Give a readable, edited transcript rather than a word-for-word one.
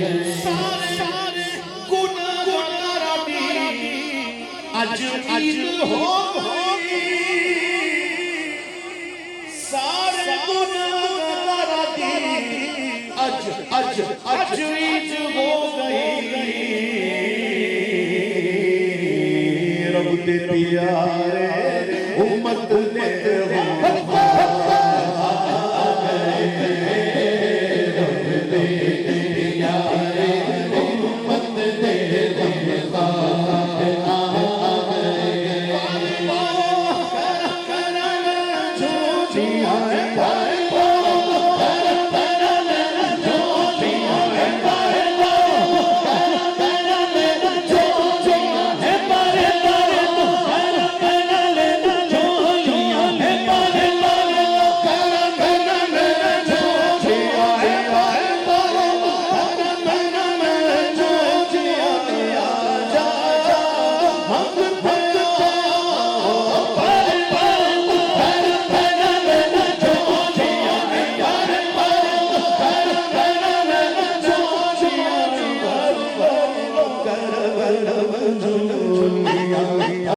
सारे गुनाहगारां दी अज ईद हो गई सारे गुनाहगारां दी अज अज अज ईद हो गई रब दे प्यारे उम्मत ने हो